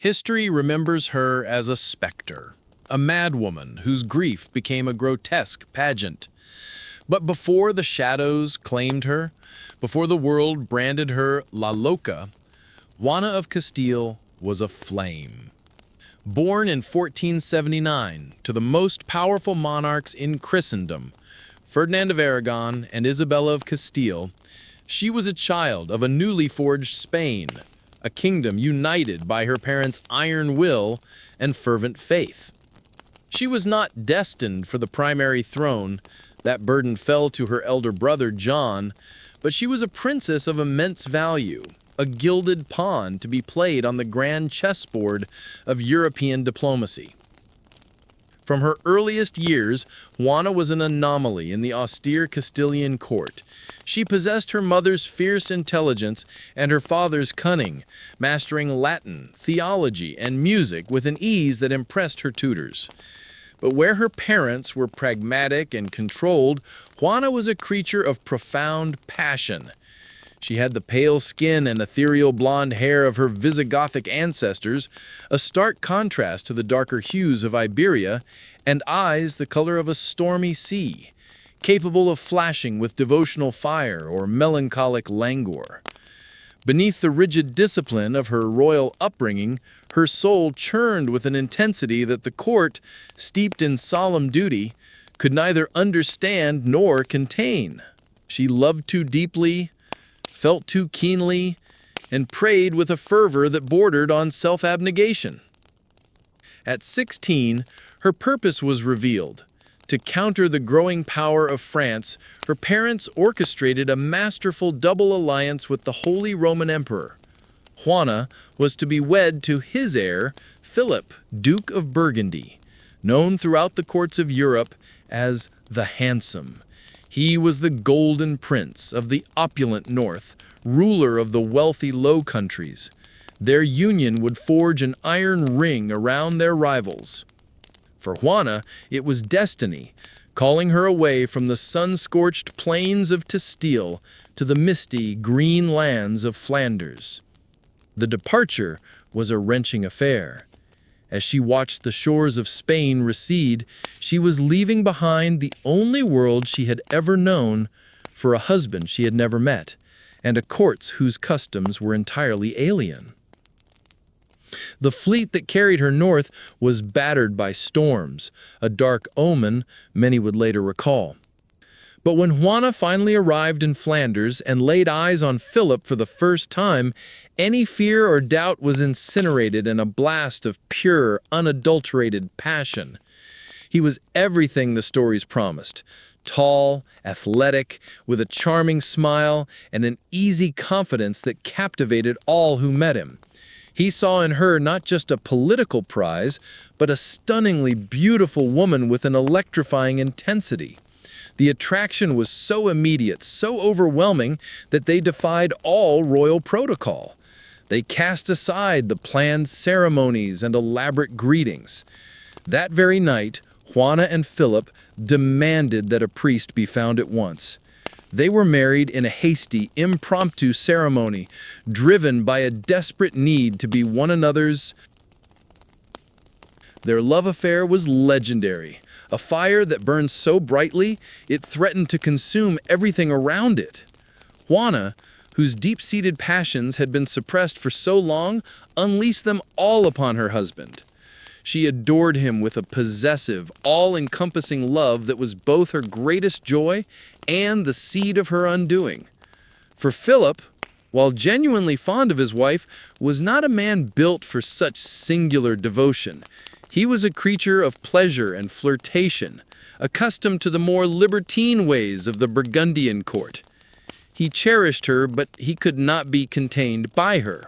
History remembers her as a specter, a madwoman whose grief became a grotesque pageant. But before the shadows claimed her, before the world branded her La Loca, Juana of Castile was a flame. Born in 1479 to the most powerful monarchs in Christendom, Ferdinand of Aragon and Isabella of Castile, she was a child of a newly forged Spain, a kingdom united by her parents' iron will and fervent faith. She was not destined for the primary throne. That burden fell to her elder brother, John, but she was a princess of immense value, a gilded pawn to be played on the grand chessboard of European diplomacy. From her earliest years, Juana was an anomaly in the austere Castilian court. She possessed her mother's fierce intelligence and her father's cunning, mastering Latin, theology, and music with an ease that impressed her tutors. But where her parents were pragmatic and controlled, Juana was a creature of profound passion. She had the pale skin and ethereal blonde hair of her Visigothic ancestors, a stark contrast to the darker hues of Iberia, and eyes the color of a stormy sea, capable of flashing with devotional fire or melancholic languor. Beneath the rigid discipline of her royal upbringing, her soul churned with an intensity that the court, steeped in solemn duty, could neither understand nor contain. She loved too deeply, felt too keenly, and prayed with a fervor that bordered on self-abnegation. At 16, her purpose was revealed. To counter the growing power of France, her parents orchestrated a masterful double alliance with the Holy Roman Emperor. Juana was to be wed to his heir, Philip, Duke of Burgundy, known throughout the courts of Europe as the Handsome. He was the Golden Prince of the opulent North, ruler of the wealthy Low Countries. Their union would forge an iron ring around their rivals. For Juana, it was destiny, calling her away from the sun-scorched plains of Castile to the misty, green lands of Flanders. The departure was a wrenching affair. As she watched the shores of Spain recede, she was leaving behind the only world she had ever known, for a husband she had never met, and a courts whose customs were entirely alien. The fleet that carried her north was battered by storms, a dark omen many would later recall. But when Juana finally arrived in Flanders and laid eyes on Philip for the first time, any fear or doubt was incinerated in a blast of pure, unadulterated passion. He was everything the stories promised. Tall, athletic, with a charming smile and an easy confidence that captivated all who met him. He saw in her not just a political prize, but a stunningly beautiful woman with an electrifying intensity. The attraction was so immediate, so overwhelming, that they defied all royal protocol. They cast aside the planned ceremonies and elaborate greetings. That very night, Juana and Philip demanded that a priest be found at once. They were married in a hasty, impromptu ceremony, driven by a desperate need to be one another's. Their love affair was legendary, a fire that burned so brightly it threatened to consume everything around it. Juana, whose deep-seated passions had been suppressed for so long, unleashed them all upon her husband. She adored him with a possessive, all-encompassing love that was both her greatest joy and the seed of her undoing. For Philip, while genuinely fond of his wife, was not a man built for such singular devotion. He was a creature of pleasure and flirtation, accustomed to the more libertine ways of the Burgundian court. He cherished her, but he could not be contained by her.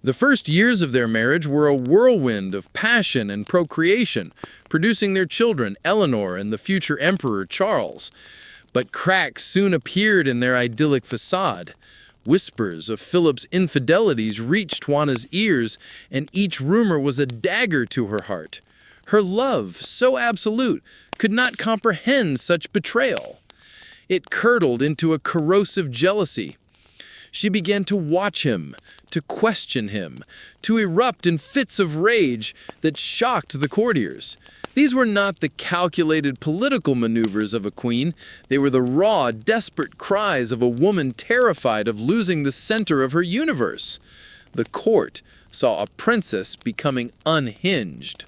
The first years of their marriage were a whirlwind of passion and procreation, producing their children, Eleanor and the future Emperor Charles. But cracks soon appeared in their idyllic facade. Whispers of Philip's infidelities reached Juana's ears, and each rumor was a dagger to her heart. Her love, so absolute, could not comprehend such betrayal. It curdled into a corrosive jealousy. She began to watch him, to question him, to erupt in fits of rage that shocked the courtiers. These were not the calculated political maneuvers of a queen. They were the raw, desperate cries of a woman terrified of losing the center of her universe. The court saw a princess becoming unhinged.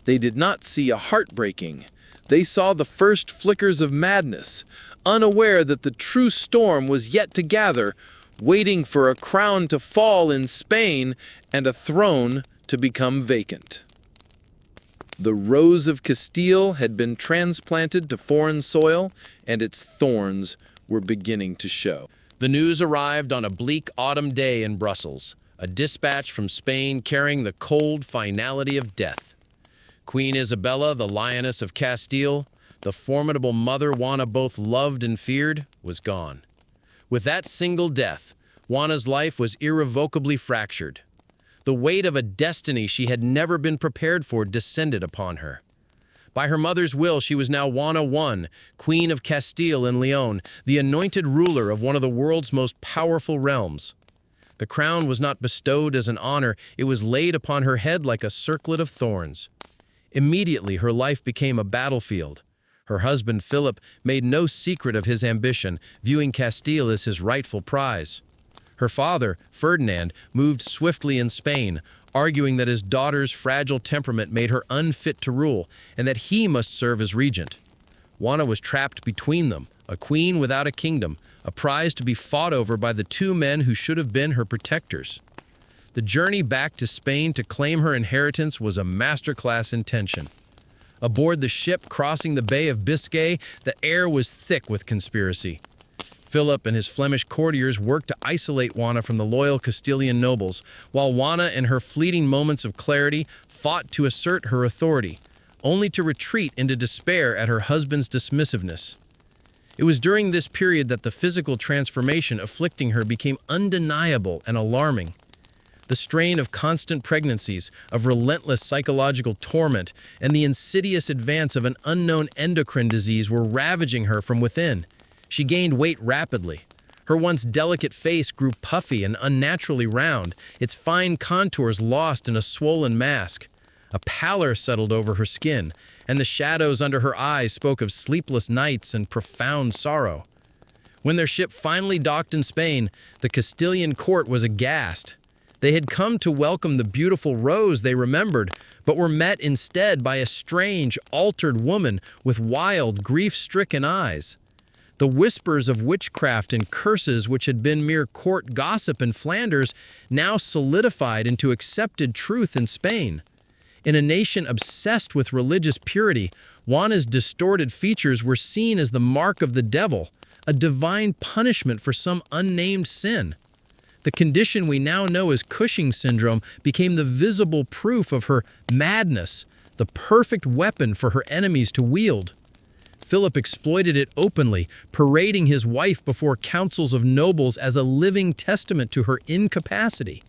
They did not see a heartbreaking. They saw the first flickers of madness, unaware that the true storm was yet to gather, waiting for a crown to fall in Spain and a throne to become vacant. The rose of Castile had been transplanted to foreign soil, and its thorns were beginning to show. The news arrived on a bleak autumn day in Brussels, a dispatch from Spain carrying the cold finality of death. Queen Isabella, the Lioness of Castile, the formidable mother Juana both loved and feared, was gone. With that single death, Juana's life was irrevocably fractured. The weight of a destiny she had never been prepared for descended upon her. By her mother's will, she was now Juana I, Queen of Castile and Leon, the anointed ruler of one of the world's most powerful realms. The crown was not bestowed as an honor, it was laid upon her head like a circlet of thorns. Immediately, her life became a battlefield. Her husband, Philip, made no secret of his ambition, viewing Castile as his rightful prize. Her father, Ferdinand, moved swiftly in Spain, arguing that his daughter's fragile temperament made her unfit to rule, and that he must serve as regent. Juana was trapped between them, a queen without a kingdom, a prize to be fought over by the two men who should have been her protectors. The journey back to Spain to claim her inheritance was a masterclass in tension. Aboard the ship crossing the Bay of Biscay, the air was thick with conspiracy. Philip and his Flemish courtiers worked to isolate Juana from the loyal Castilian nobles, while Juana, in her fleeting moments of clarity, fought to assert her authority, only to retreat into despair at her husband's dismissiveness. It was during this period that the physical transformation afflicting her became undeniable and alarming. The strain of constant pregnancies, of relentless psychological torment, and the insidious advance of an unknown endocrine disease were ravaging her from within. She gained weight rapidly. Her once delicate face grew puffy and unnaturally round, its fine contours lost in a swollen mask. A pallor settled over her skin, and the shadows under her eyes spoke of sleepless nights and profound sorrow. When their ship finally docked in Spain, the Castilian court was aghast. They had come to welcome the beautiful Rose they remembered, but were met instead by a strange, altered woman with wild, grief-stricken eyes. The whispers of witchcraft and curses which had been mere court gossip in Flanders now solidified into accepted truth in Spain. In a nation obsessed with religious purity, Juana's distorted features were seen as the mark of the devil, a divine punishment for some unnamed sin. The condition we now know as Cushing syndrome became the visible proof of her madness, the perfect weapon for her enemies to wield. Philip exploited it openly, parading his wife before councils of nobles as a living testament to her incapacity.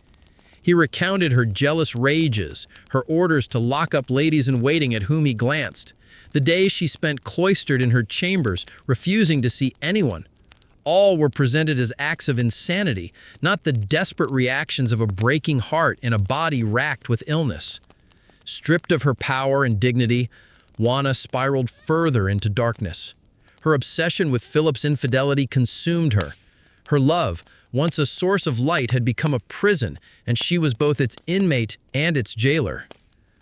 He recounted her jealous rages, her orders to lock up ladies-in-waiting at whom he glanced, the days she spent cloistered in her chambers, refusing to see anyone. All were presented as acts of insanity, not the desperate reactions of a breaking heart in a body racked with illness. Stripped of her power and dignity, Juana spiraled further into darkness. Her obsession with Philip's infidelity consumed her. Her love, once a source of light, had become a prison, and she was both its inmate and its jailer.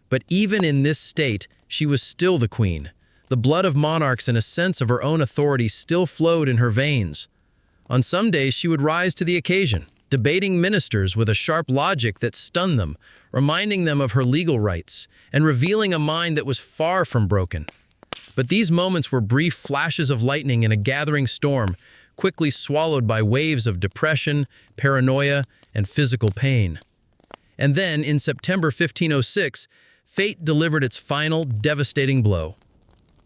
But even in this state, she was still the queen. The blood of monarchs and a sense of her own authority still flowed in her veins. On some days, she would rise to the occasion, debating ministers with a sharp logic that stunned them, reminding them of her legal rights, and revealing a mind that was far from broken. But these moments were brief flashes of lightning in a gathering storm, quickly swallowed by waves of depression, paranoia, and physical pain. And then, in September 1506, fate delivered its final, devastating blow.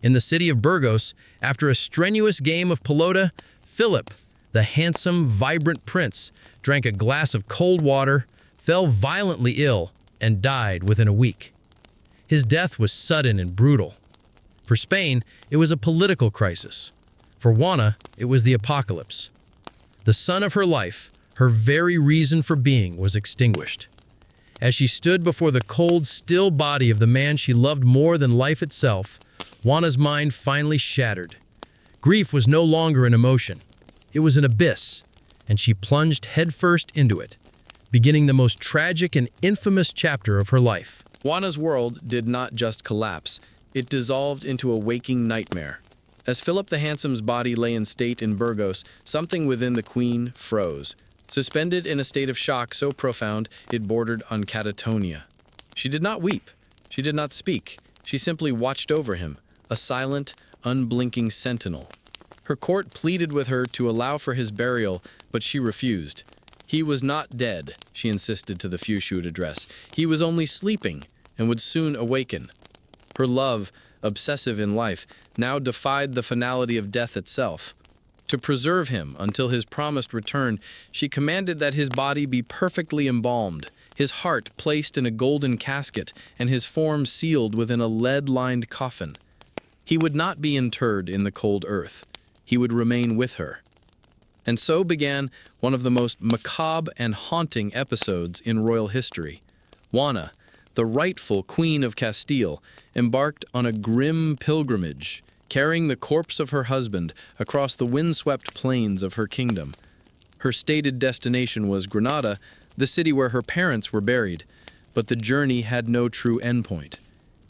In the city of Burgos, after a strenuous game of pelota, Philip, the handsome, vibrant prince, drank a glass of cold water, fell violently ill, and died within a week. His death was sudden and brutal. For Spain, it was a political crisis. For Juana, it was the apocalypse. The sun of her life, Her very reason for being was extinguished. As she stood before the cold, still body of the man she loved more than life itself, Juana's mind finally shattered. Grief was no longer an emotion. It was an abyss, and she plunged headfirst into it, beginning the most tragic and infamous chapter of her life. Juana's world did not just collapse, it dissolved into a waking nightmare. As Philip the Handsome's body lay in state in Burgos, something within the queen froze, suspended in a state of shock so profound it bordered on catatonia. She did not weep. She did not speak. She simply watched over him, a silent, unblinking sentinel. Her court pleaded with her to allow for his burial, but she refused. He was not dead, she insisted to the few she would address. He was only sleeping and would soon awaken. Her love, obsessive in life, now defied the finality of death itself. To preserve him until his promised return, she commanded that his body be perfectly embalmed, his heart placed in a golden casket, and his form sealed within a lead-lined coffin. He would not be interred in the cold earth. He would remain with her. And so began one of the most macabre and haunting episodes in royal history. Juana, the rightful Queen of Castile, embarked on a grim pilgrimage, carrying the corpse of her husband across the windswept plains of her kingdom. Her stated destination was Granada, the city where her parents were buried, but the journey had no true endpoint.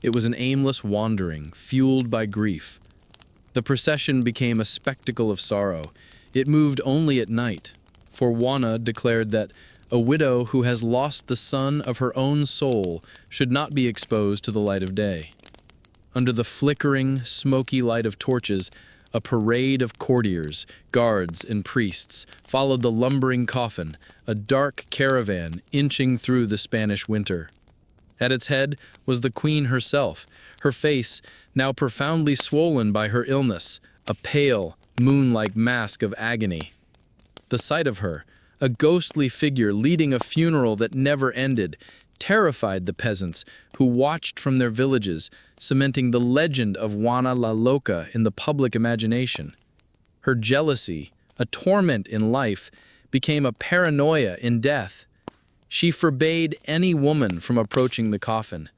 It was an aimless wandering, fueled by grief. The procession became a spectacle of sorrow. It moved only at night, for Juana declared that a widow who has lost the son of her own soul should not be exposed to the light of day. Under the flickering, smoky light of torches, a parade of courtiers, guards, and priests followed the lumbering coffin, a dark caravan inching through the Spanish winter. At its head was the queen herself, her face now profoundly swollen by her illness, a pale, moon-like mask of agony. The sight of her, a ghostly figure leading a funeral that never ended, terrified the peasants who watched from their villages, cementing the legend of Juana la Loca in the public imagination. Her jealousy, a torment in life, became a paranoia in death. She forbade any woman from approaching the coffin.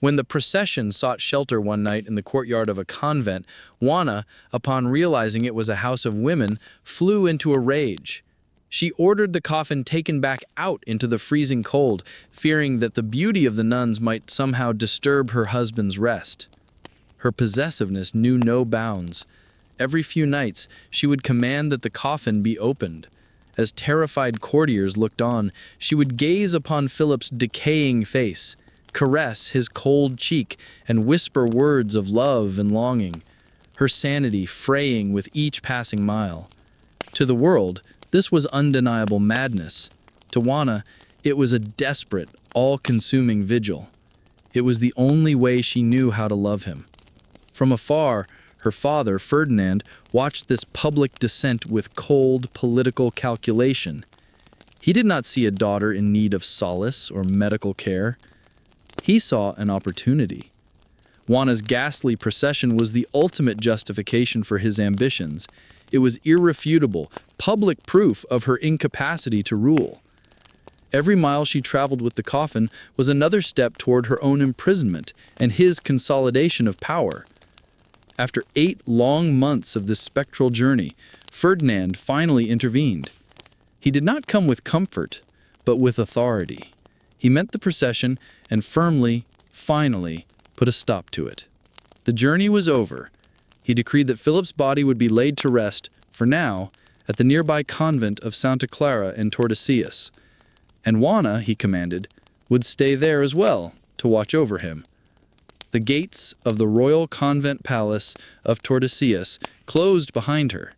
When the procession sought shelter one night in the courtyard of a convent, Juana, upon realizing it was a house of women, flew into a rage. She ordered the coffin taken back out into the freezing cold, fearing that the beauty of the nuns might somehow disturb her husband's rest. Her possessiveness knew no bounds. Every few nights, she would command that the coffin be opened. As terrified courtiers looked on, she would gaze upon Philip's decaying face, caress his cold cheek, and whisper words of love and longing, her sanity fraying with each passing mile. To the world, this was undeniable madness. To Juana, it was a desperate, all-consuming vigil. It was the only way she knew how to love him. From afar, her father, Ferdinand, watched this public descent with cold, political calculation. He did not see a daughter in need of solace or medical care. He saw an opportunity. Juana's ghastly procession was the ultimate justification for his ambitions. It was irrefutable, public proof of her incapacity to rule. Every mile she traveled with the coffin was another step toward her own imprisonment and his consolidation of power. After 8 long months of this spectral journey, Ferdinand finally intervened. He did not come with comfort, but with authority. He met the procession and firmly, finally, put a stop to it. The journey was over. He decreed that Philip's body would be laid to rest, for now, at the nearby convent of Santa Clara in Tordesillas. And Juana, he commanded, would stay there as well to watch over him. The gates of the royal convent palace of Tordesillas closed behind her,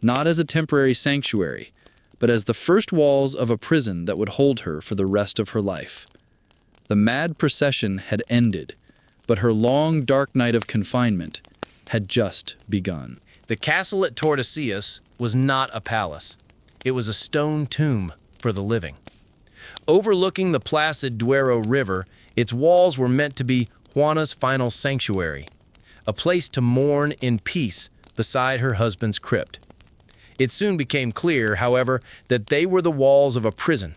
not as a temporary sanctuary, but as the first walls of a prison that would hold her for the rest of her life. The mad procession had ended, but her long, dark night of confinement had just begun. The castle at Tordesillas was not a palace. It was a stone tomb for the living. Overlooking the placid Duero River, its walls were meant to be Juana's final sanctuary, a place to mourn in peace beside her husband's crypt. It soon became clear, however, that they were the walls of a prison.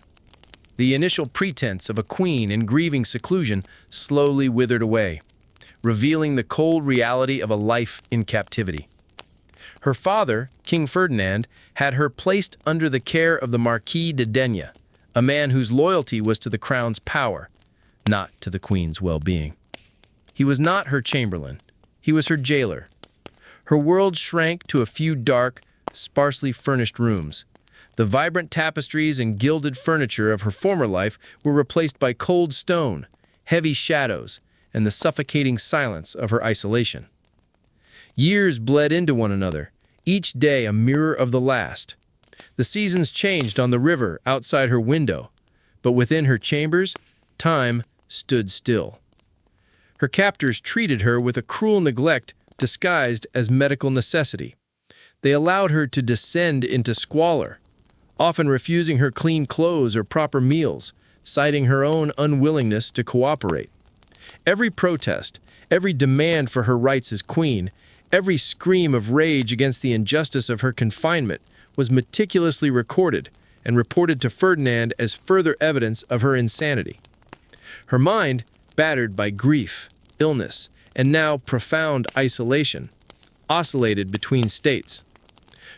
The initial pretense of a queen in grieving seclusion slowly withered away, revealing the cold reality of a life in captivity. Her father, King Ferdinand, had her placed under the care of the Marquis de Denia, a man whose loyalty was to the crown's power, not to the queen's well-being. He was not her chamberlain. He was her jailer. Her world shrank to a few dark, sparsely furnished rooms. The vibrant tapestries and gilded furniture of her former life were replaced by cold stone, heavy shadows, and the suffocating silence of her isolation. Years bled into one another, each day a mirror of the last. The seasons changed on the river outside her window, but within her chambers, time stood still. Her captors treated her with a cruel neglect disguised as medical necessity. They allowed her to descend into squalor, often refusing her clean clothes or proper meals, citing her own unwillingness to cooperate. Every protest, every demand for her rights as queen, every scream of rage against the injustice of her confinement was meticulously recorded and reported to Ferdinand as further evidence of her insanity. Her mind, battered by grief, illness, and now profound isolation, oscillated between states.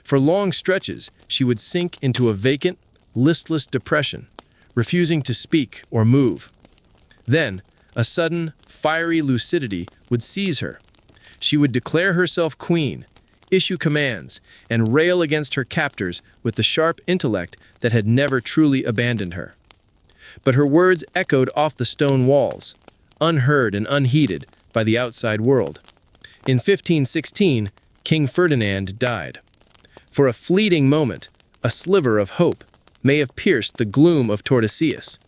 For long stretches, she would sink into a vacant, listless depression, refusing to speak or move. Then, a sudden, fiery lucidity would seize her. She would declare herself queen, issue commands, and rail against her captors with the sharp intellect that had never truly abandoned her. But her words echoed off the stone walls, unheard and unheeded by the outside world. In 1516, King Ferdinand died. For a fleeting moment, a sliver of hope may have pierced the gloom of Tordesillas.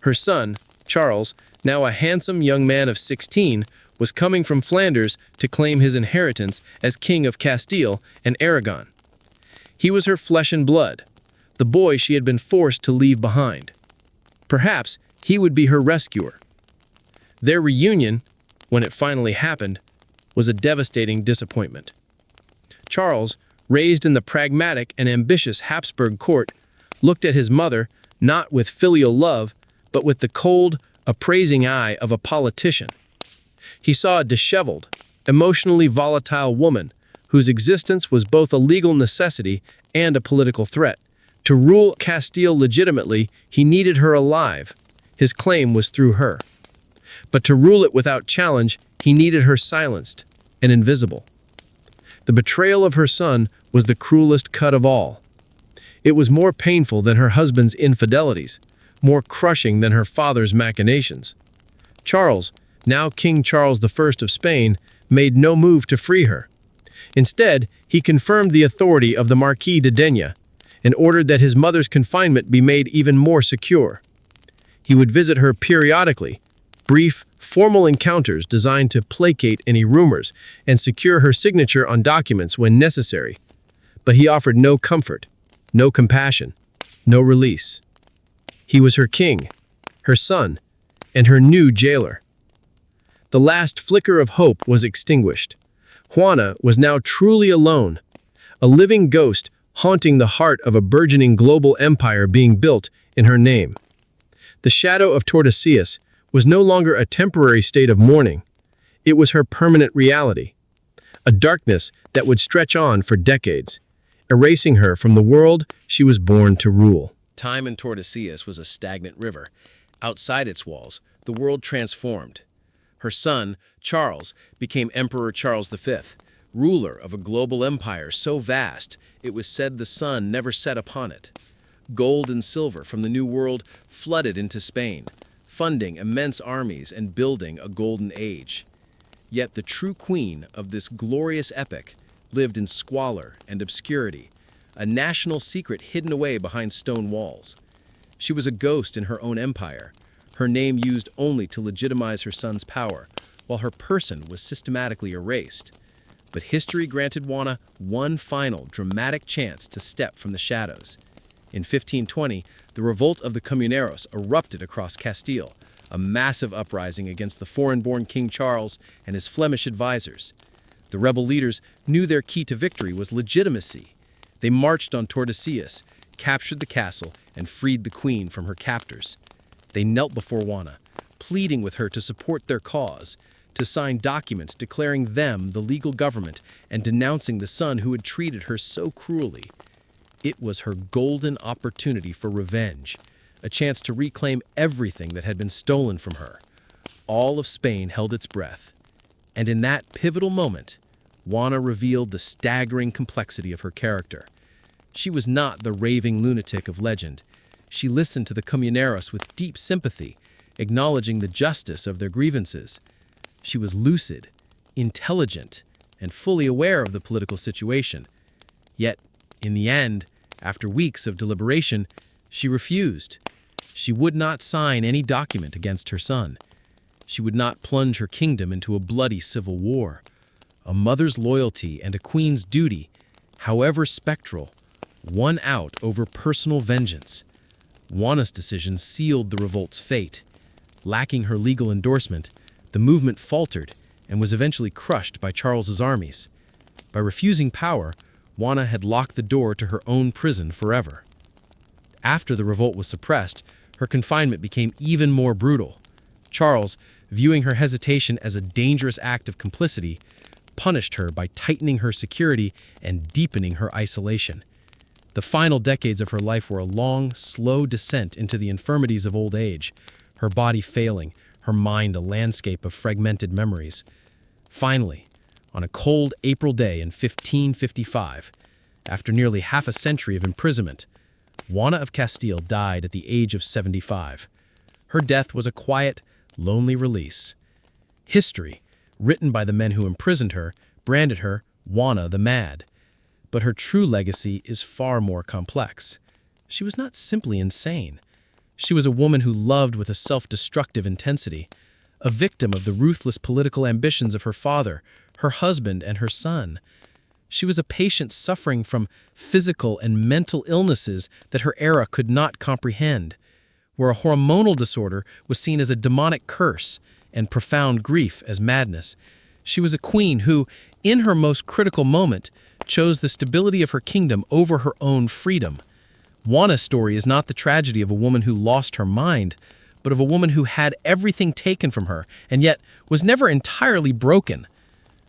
Her son, Charles, now a handsome young man of 16, was coming from Flanders to claim his inheritance as King of Castile and Aragon. He was her flesh and blood, the boy she had been forced to leave behind. Perhaps he would be her rescuer. Their reunion, when it finally happened, was a devastating disappointment. Charles, raised in the pragmatic and ambitious Habsburg court, looked at his mother not with filial love, but with the cold, appraising eye of a politician. He saw a disheveled, emotionally volatile woman whose existence was both a legal necessity and a political threat. To rule Castile legitimately, he needed her alive. His claim was through her. But to rule it without challenge, he needed her silenced and invisible. The betrayal of her son was the cruelest cut of all. It was more painful than her husband's infidelities, more crushing than her father's machinations. Charles, now King Charles I of Spain, made no move to free her. Instead, he confirmed the authority of the Marquis de Denia and ordered that his mother's confinement be made even more secure. He would visit her periodically, brief, formal encounters designed to placate any rumors and secure her signature on documents when necessary. But he offered no comfort, no compassion, no release. He was her king, her son, and her new jailer. The last flicker of hope was extinguished. Juana was now truly alone, a living ghost haunting the heart of a burgeoning global empire being built in her name. The shadow of Tordesillas was no longer a temporary state of mourning. It was her permanent reality, a darkness that would stretch on for decades, erasing her from the world she was born to rule. Time in Tordesillas was a stagnant river. Outside its walls, the world transformed. Her son, Charles, became Emperor Charles V, ruler of a global empire so vast it was said the sun never set upon it. Gold and silver from the New World flooded into Spain, funding immense armies and building a golden age. Yet the true queen of this glorious epoch lived in squalor and obscurity, a national secret hidden away behind stone walls. She was a ghost in her own empire, her name used only to legitimize her son's power, while her person was systematically erased. But history granted Juana one final, dramatic chance to step from the shadows. In 1520, the revolt of the Comuneros erupted across Castile, a massive uprising against the foreign-born King Charles and his Flemish advisors. The rebel leaders knew their key to victory was legitimacy. They marched on Tordesillas, captured the castle, and freed the queen from her captors. They knelt before Juana, pleading with her to support their cause, to sign documents declaring them the legal government and denouncing the son who had treated her so cruelly. It was her golden opportunity for revenge, a chance to reclaim everything that had been stolen from her. All of Spain held its breath, and in that pivotal moment, Juana revealed the staggering complexity of her character. She was not the raving lunatic of legend. She listened to the comuneros with deep sympathy, acknowledging the justice of their grievances. She was lucid, intelligent, and fully aware of the political situation. Yet, in the end, after weeks of deliberation, she refused. She would not sign any document against her son. She would not plunge her kingdom into a bloody civil war. A mother's loyalty and a queen's duty, however spectral, won out over personal vengeance. Juana's decision sealed the revolt's fate. Lacking her legal endorsement, the movement faltered and was eventually crushed by Charles's armies. By refusing power, Juana had locked the door to her own prison forever. After the revolt was suppressed, her confinement became even more brutal. Charles, viewing her hesitation as a dangerous act of complicity, punished her by tightening her security and deepening her isolation. The final decades of her life were a long, slow descent into the infirmities of old age, her body failing, her mind a landscape of fragmented memories. Finally, on a cold April day in 1555, after nearly half a century of imprisonment, Juana of Castile died at the age of 75. Her death was a quiet, lonely release. History, written by the men who imprisoned her, branded her Juana the Mad. But her true legacy is far more complex. She was not simply insane. She was a woman who loved with a self-destructive intensity, a victim of the ruthless political ambitions of her father, her husband, and her son. She was a patient suffering from physical and mental illnesses that her era could not comprehend, where a hormonal disorder was seen as a demonic curse and profound grief as madness. She was a queen who, in her most critical moment, chose the stability of her kingdom over her own freedom. Juana's story is not the tragedy of a woman who lost her mind, but of a woman who had everything taken from her and yet was never entirely broken.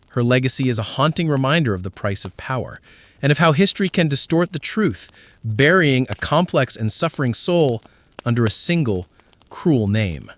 Her legacy is a haunting reminder of the price of power and of how history can distort the truth, burying a complex and suffering soul under a single, cruel name.